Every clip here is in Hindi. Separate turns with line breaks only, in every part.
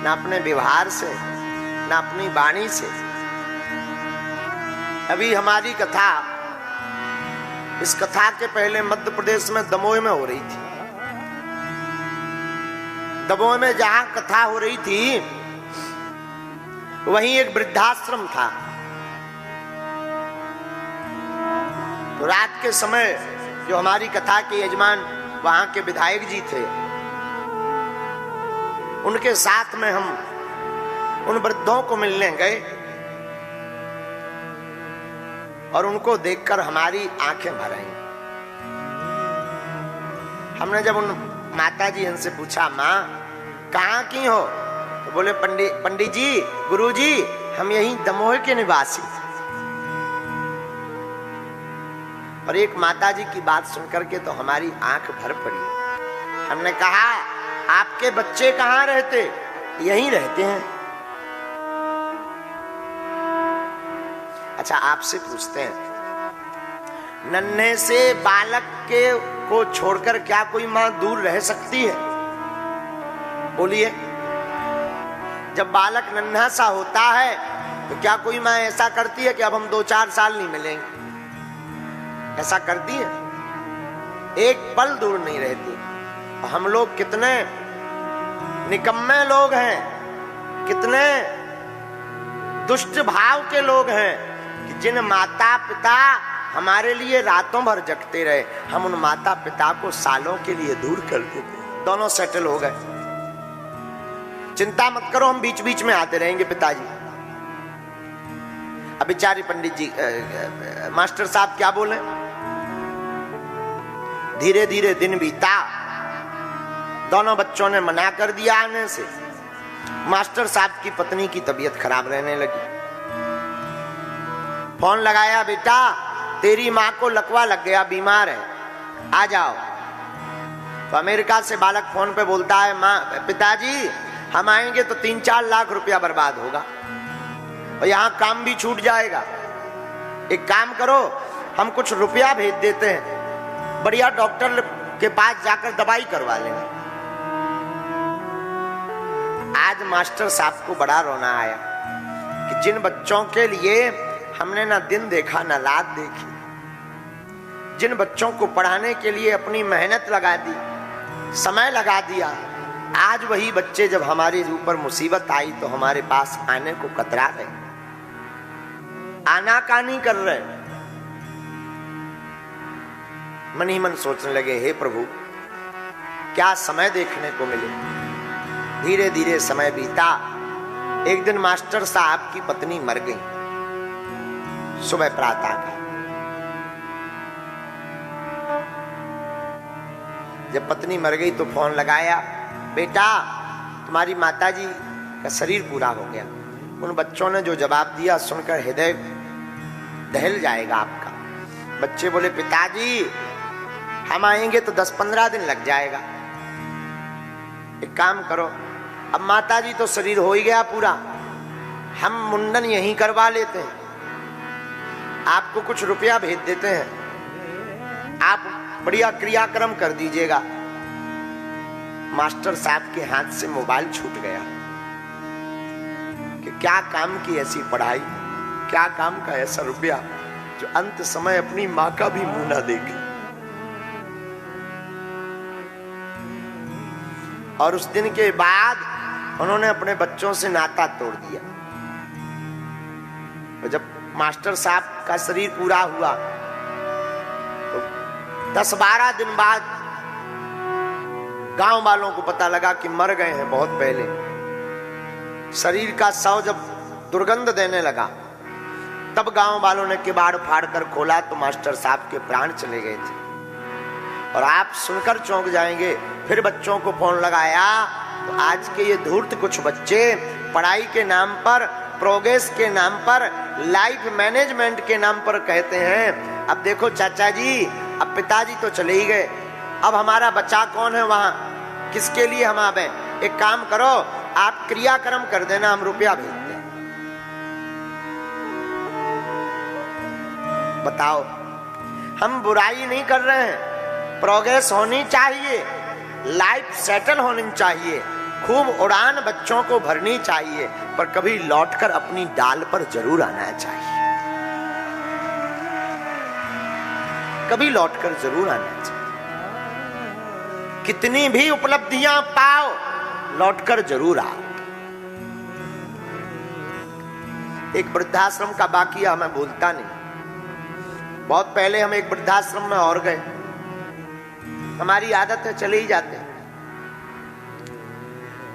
ना अपने व्यवहार से, ना अपनी वाणी से। अभी हमारी कथा, इस कथा के पहले मध्य प्रदेश में दमोह में हो रही थी। दमोह में जहां कथा हो रही थी वहीं एक वृद्धाश्रम था। तो रात के समय जो हमारी कथा के यजमान वहां के विधायक जी थे, उनके साथ में हम उन वृद्धों को मिलने गए और उनको देखकर हमारी आंखें भर आई। हमने जब उन माता जी इनसे पूछा, माँ कहाँ की हो? तो बोले पंडित जी, गुरु जी, हम यहीं दमोह के निवासी। और एक माता जी की बात सुनकर के तो हमारी आंख भर पड़ी। हमने कहा, आपके बच्चे कहाँ रहते? यहीं रहते हैं। अच्छा, आपसे पूछते हैं, नन्हे से बालक के को छोड़कर क्या कोई मां दूर रह सकती है? बोलिए। जब बालक नन्हा सा होता है तो क्या कोई मां ऐसा करती है कि अब हम 2-4 साल नहीं मिलेंगे? ऐसा करती है? एक पल दूर नहीं रहती। हम लोग कितने निकम्मे लोग हैं, कितने दुष्ट भाव के लोग हैं कि जिन माता पिता हमारे लिए रातों भर जगते रहे, हम उन माता पिता को सालों के लिए दूर कर देते। दोनों सेटल हो गए, चिंता मत करो, हम बीच बीच में आते रहेंगे पिताजी। अब बेचारे पंडित जी, मास्टर साहब क्या बोले? धीरे धीरे दिन बीता, दोनों बच्चों ने मना कर दिया आने से। मास्टर साहब की पत्नी की तबीयत खराब रहने लगी। फोन लगाया, बेटा तेरी माँ को लकवा लग गया, बीमार है, आ जाओ। तो अमेरिका से बालक फोन पे बोलता है, माँ पिताजी हम आएंगे तो 3-4 लाख रुपया बर्बाद होगा और यहाँ काम भी छूट जाएगा। एक काम करो, हम कुछ रुपया भेज देते हैं, बढ़िया डॉक्टर के पास जाकर दवाई करवा लेंगे। आज मास्टर साहब को बड़ा रोना आया कि जिन बच्चों के लिए हमने ना दिन देखा ना रात देखी, जिन बच्चों को पढ़ाने के लिए अपनी मेहनत लगा दी, समय लगा दिया, आज वही बच्चे जब हमारे ऊपर मुसीबत आई तो हमारे पास आने को कतरा रहे, आनाकानी कर रहे। मन ही मन सोचने लगे, हे प्रभु क्या समय देखने को मिले। धीरे धीरे समय बीता। एक दिन मास्टर साहब की पत्नी मर गई, सुबह प्रातः का। जब पत्नी मर गई तो फोन लगाया, बेटा तुम्हारी माताजी का शरीर पूरा हो गया। उन बच्चों ने जो जवाब दिया सुनकर हृदय दहल जाएगा आपका। बच्चे बोले, पिताजी हम आएंगे तो 10-15 दिन लग जाएगा। एक काम करो, अब माताजी तो शरीर हो ही गया पूरा, हम मुंडन यहीं करवा लेते हैं, आपको कुछ रुपया भेज देते हैं, आप बढ़िया क्रियाक्रम कर दीजिएगा। मास्टर साहब के हाथ से मोबाइल छूट गया कि क्या काम की ऐसी पढ़ाई, क्या काम का ऐसा रुपया जो अंत समय अपनी मां का भी मुंह ना देखे। और उस दिन के बाद उन्होंने अपने बच्चों से नाता तोड़ दिया। तो जब मास्टर साहब का शरीर पूरा हुआ तो 10-12 दिन बाद गांव वालों को पता लगा कि मर गए हैं बहुत पहले। शरीर का शव जब दुर्गंध देने लगा तब गांव वालों ने किवाड़ फाड़ कर खोला तो मास्टर साहब के प्राण चले गए थे। और आप सुनकर चौंक जाएंगे। फिर बच्चों को फोन लगाया तो आज के ये धूर्त कुछ बच्चे पढ़ाई के नाम पर, प्रोग्रेस के नाम पर, लाइफ मैनेजमेंट के नाम पर कहते हैं, अब देखो चाचा जी, अब पिताजी तो चले ही गए, अब हमारा बचा कौन है वहां, किसके लिए हम आवे? एक काम करो, आप क्रियाक्रम कर देना, हम रुपया भेज दें। बताओ, हम बुराई नहीं कर रहे हैं, प्रोग्रेस होनी चाहिए, लाइफ सेटल होनी चाहिए, खूब उड़ान बच्चों को भरनी चाहिए, पर कभी लौटकर अपनी डाल पर जरूर आना चाहिए, कभी लौटकर जरूर आना चाहिए। कितनी भी उपलब्धियां पाओ, लौटकर जरूर आओ। एक वृद्धाश्रम का वाकया मैं भूलता नहीं। बहुत पहले हम एक वृद्धाश्रम में और गए, हमारी आदत है चले ही जाते हैं।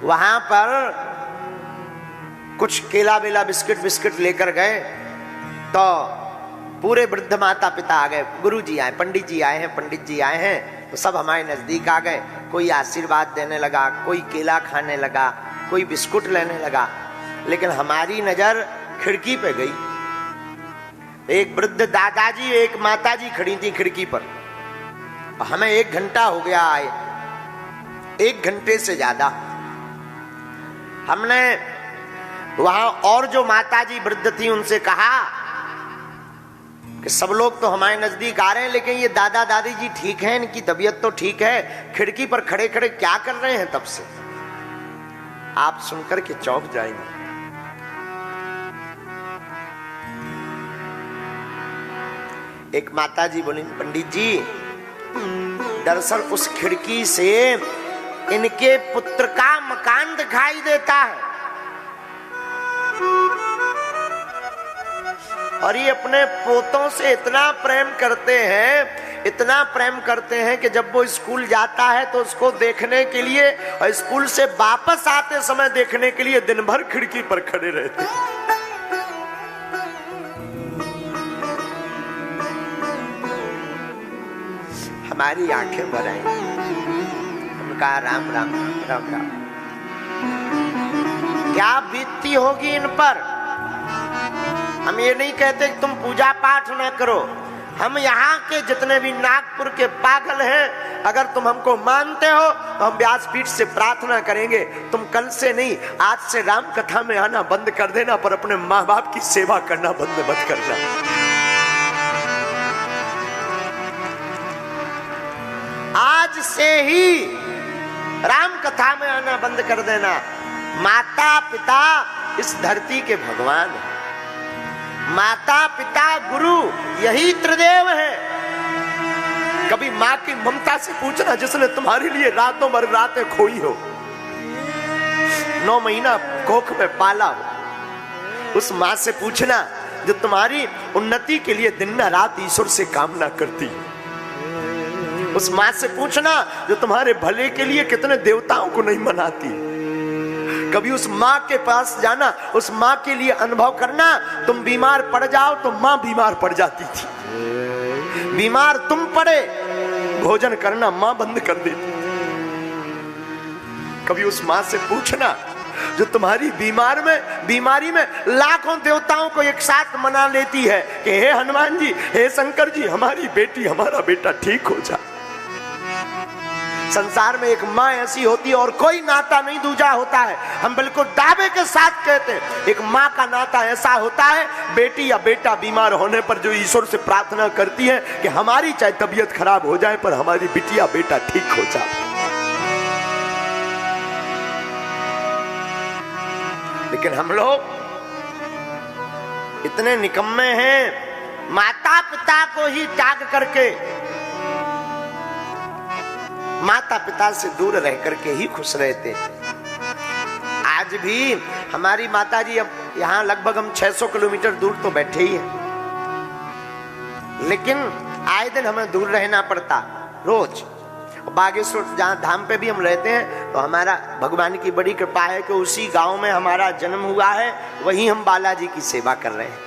वहां पर कुछ केला बेला बिस्किट लेकर गए तो पूरे वृद्ध माता पिता आ गए, गुरुजी आए, पंडित जी आए हैं, पंडित जी आए हैं, तो सब हमारे नजदीक आ गए। कोई आशीर्वाद देने लगा, कोई केला खाने लगा, कोई बिस्कुट लेने लगा, लेकिन हमारी नजर खिड़की पे गई। एक वृद्ध दादाजी एक माताजी खड़ी थी खिड़की पर। हमें 1 घंटा हो गया आए, 1 घंटे से ज्यादा। हमने वहां और जो माताजी वृद्ध थी उनसे कहा कि सब लोग तो हमारे नजदीक आ रहे हैं, लेकिन ये दादा दादी जी ठीक हैं, इनकी तबीयत तो ठीक है, खिड़की पर खड़े खड़े क्या कर रहे हैं तब से? आप सुनकर के चौंक जाएंगे। एक माताजी बोली, पंडित जी दरअसल उस खिड़की से इनके पुत्र का मकान दिखाई देता है और ये अपने पोतों से इतना प्रेम करते हैं, इतना प्रेम करते हैं कि जब वो स्कूल जाता है तो उसको देखने के लिए और स्कूल से वापस आते समय देखने के लिए दिन भर खिड़की पर खड़े रहते हैं। हमारी आंखें भर आई, उनका राम राम राम राम। क्या बीतती होगी इन पर। हम ये नहीं कहते कि तुम पूजा पाठ ना करो, हम यहाँ के जितने भी नागपुर के पागल हैं, अगर तुम हमको मानते हो तो हम व्यासपीठ से प्रार्थना करेंगे, तुम कल से नहीं आज से राम कथा में आना बंद कर देना, पर अपने माँ बाप की सेवा करना बंद मत करना। आज से ही राम कथा में आना बंद कर देना। माता पिता इस धरती के भगवान है, माता पिता गुरु यही त्रिदेव है। कभी माँ की ममता से पूछना जिसने तुम्हारे लिए रातों भर रातें खोई हो, 9 महीना कोख में पाला हो, उस माँ से पूछना जो तुम्हारी उन्नति के लिए दिन न रात ईश्वर से कामना करती है। उस माँ से पूछना जो तुम्हारे भले के लिए कितने देवताओं को नहीं मनाती। कभी उस माँ के पास जाना, उस माँ के लिए अनुभव करना। तुम बीमार पड़ जाओ तो माँ बीमार पड़ जाती थी, बीमार तुम पड़े भोजन करना माँ बंद कर देती। कभी उस माँ से पूछना जो तुम्हारी बीमारी में लाखों देवताओं को एक साथ मना लेती है कि हे हनुमान जी, हे शंकर जी, हमारी बेटी हमारा बेटा ठीक हो जाए। संसार में एक माँ ऐसी होती है और कोई नाता नहीं दूजा होता है। हम बिल्कुल दावे के साथ कहते हैं एक माँ का नाता ऐसा होता है, बेटी या बेटा बीमार होने पर जो ईश्वर से प्रार्थना करती है कि हमारी चाहे तबीयत खराब हो जाए पर हमारी बिटिया बेटा ठीक हो जाए। लेकिन हम लोग इतने निकम्मे हैं, माता पिता को ही त्याग करके माता पिता से दूर रह करके ही खुश रहते। आज भी हमारी माता जी, अब यहाँ लगभग हम 600 किलोमीटर दूर तो बैठे ही हैं, लेकिन आए दिन हमें दूर रहना पड़ता रोज। बागेश्वर जहाँ धाम पे भी हम रहते हैं तो हमारा भगवान की बड़ी कृपा है कि उसी गांव में हमारा जन्म हुआ है, वहीं हम बालाजी की सेवा कर रहे हैं।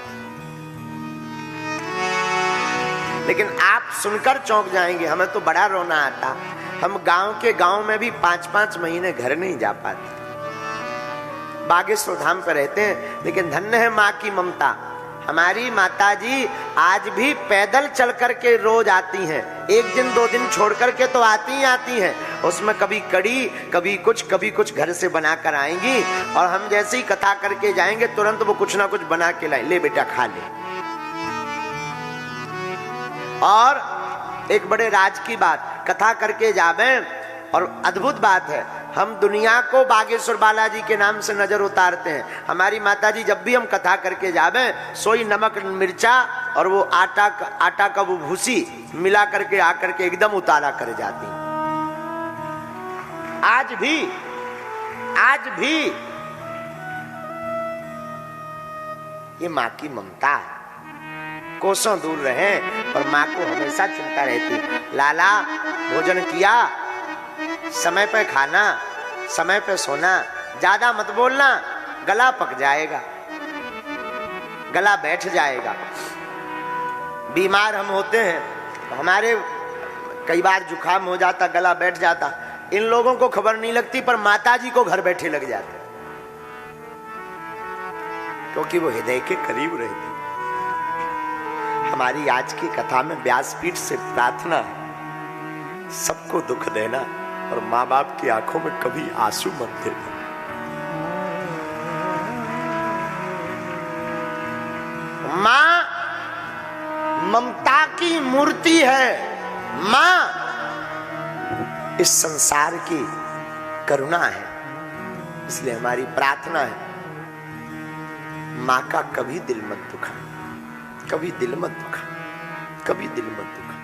लेकिन आप सुनकर चौंक जाएंगे, हमें तो बड़ा रोना आता। हम गांव में भी 5-5 महीने घर नहीं जा पाते। बागेश्वर धाम पर रहते हैं, लेकिन धन्य है माँ की ममता। हमारी माताजी आज भी पैदल चल करके रोज आती हैं, 1 दिन 2 दिन छोड़ करके तो आती हैं। उसमें कभी कड़ी, कभी कुछ घर से बनाकर आएंगी और हम जैसे ही कथा करके जाएंगे तुरंत वो कुछ ना कुछ बना के लाए, ले बेटा खा ले। और एक बड़े राज की बात, कथा करके जावे और अद्भुत बात है, हम दुनिया को बागेश्वर बालाजी के नाम से नजर उतारते हैं। हमारी माता जी जब भी हम कथा करके जावे, सोई नमक मिर्चा और वो आटा का वो भूसी मिला करके आकर के एकदम उतारा कर जाती। आज भी ये माँ की ममता, कोसों दूर रहे पर माँ को हमेशा चिंता रहती। लाला भोजन किया, समय पे खाना, समय पे सोना, ज्यादा मत बोलना, गला पक जाएगा, गला बैठ जाएगा। बीमार हम होते हैं, हमारे कई बार जुकाम हो जाता, गला बैठ जाता, इन लोगों को खबर नहीं लगती पर माताजी को घर बैठे लग जाते, क्योंकि वो हृदय के करीब रहती। हमारी आज की कथा में व्यासपीठ से प्रार्थना है, सबको दुख देना और माँ बाप की आंखों में कभी आंसू मत देना। माँ ममता की मूर्ति है, माँ इस संसार की करुणा है। इसलिए हमारी प्रार्थना है, माँ का कभी दिल मत दुखा, कभी दिल मत दुखा, कभी दिल मत दुखा।